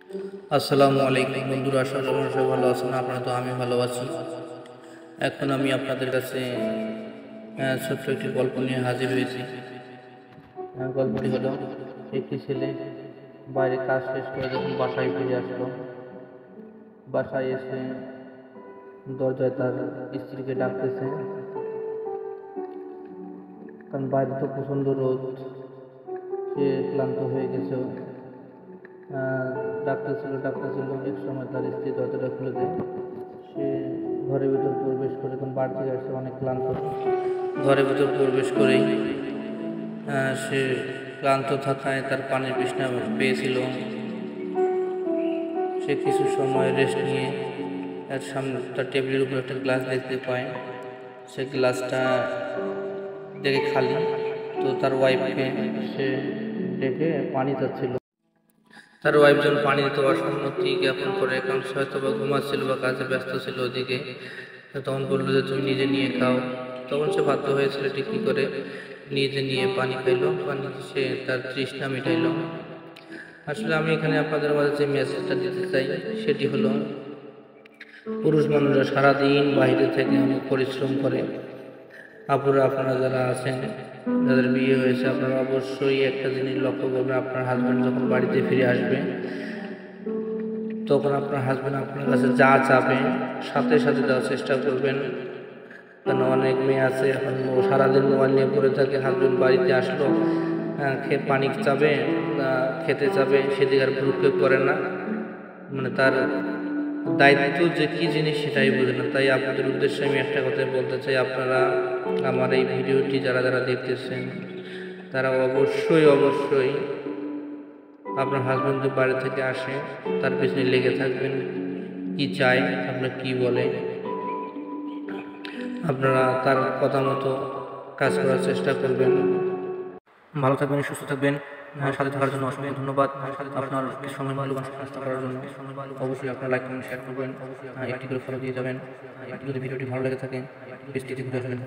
আসসালামু আলাইকুম বন্ধুরা, আশা করি আপনারা সবাই ভালো আছেন। আপনারা তো আমি ভালো আছি। এখন আমি আপনাদের কাছে ছোট্ট একটি গল্প নিয়ে হাজির হয়েছি। গল্পটি হলো, একটি ছেলে বাইরে কাজ শেষ করে যখন বাসায় ফিরে আসলো, বাসায় এসে দরজায় তার স্ত্রীকে ডাকতেছে, কারণ বাইরে তো প্রচণ্ড রোদ, সে ক্লান্ত হয়ে গেছে। ডাকতেছিল এক সময় তার স্ত্রী দরজাটা খুলে দেয়। সে ঘরের ভিতর প্রবেশ করে, তখন বাড়ি থেকে আসছে অনেক ক্লান্ত। ঘরের ভিতর প্রবেশ করেই সে ক্লান্ত থাকায় তার পানির তৃষ্ণা পেয়েছিল। সে কিছু সময় রেস্ট নিয়ে তার সামনে তার টেবিলের উপর একটা গ্লাস দেখতে পায়। সে গ্লাসটা দেখে খালি, তো তার ওয়াইফকে সে ডেকে পানি চাচ্ছিল। তার ওয়াইফ যখন পানি দিতে অসম্মতি জ্ঞাপন করে, কারণ সে হয়তো বা ঘুমাচ্ছিল বা কাজে ব্যস্ত ছিল ওদিকে, তখন বললো যে তুমি নিজে নিয়ে খাও। তখন সে বাধ্য হয়ে ছেলেটি কী করে নিজে নিয়ে পানি খাইলো, পানি সে তার তৃষ্ণা মিটাইল। আসলে আমি এখানে আপনাদের মাঝে যে মেসেজটা দিতে চাই সেটি হলো, পুরুষ মানুষরা সারাদিন বাইরে থেকে অনেক পরিশ্রম করে। আপুরা, আপনারা যারা আছেন, যাদের বিয়ে হয়েছে, আপনারা অবশ্যই একটা জিনিস লক্ষ্য করবেন, আপনার হাজব্যান্ড যখন বাড়িতে ফিরে আসবে তখন আপনার হাজব্যান্ড আপনার কাছে যা চাবে সাথে সাথে দেওয়ার চেষ্টা করবেন। কারণ অনেক মেয়ে আছে এখন সারাদিন মোবাইল নিয়ে পড়ে থাকে, হাজব্যান্ড বাড়িতে আসলো, পানি চাবে, খেতে চাবে, সেদিকে আর ভ্রুক্ষেপ করে না, মানে তার দায়িত্ব যে কী জিনিস সেটাই বোঝে না। তাই আপনাদের উদ্দেশ্যে আমি একটা কথাই বলতে চাই, আপনারা আমার এই ভিডিওটি যারা যারা দেখতেছেন তারা অবশ্যই আপনার হাজব্যান্ড যদি বাড়ি থেকে আসে তার পিছনে লেগে থাকবেন, কি চায়, আপনার কি বলে, আপনারা তার কথা মতো কাজ করার চেষ্টা করবেন। ভালো থাকবেন, সুস্থ থাকবেন। সাথে থাকার জন্য অসংখ্য ধন্যবাদ। আপনার সময় মূল্যবান সাহায্য করার জন্য অবশ্যই আপনার লাইক কমেন্ট শেয়ার করবেন, একটি করে ফলো দিয়ে যাবেন। যদি ভিডিওটি ভালো লেগে থাকে পেজটিতে ঘুরে আসবেন।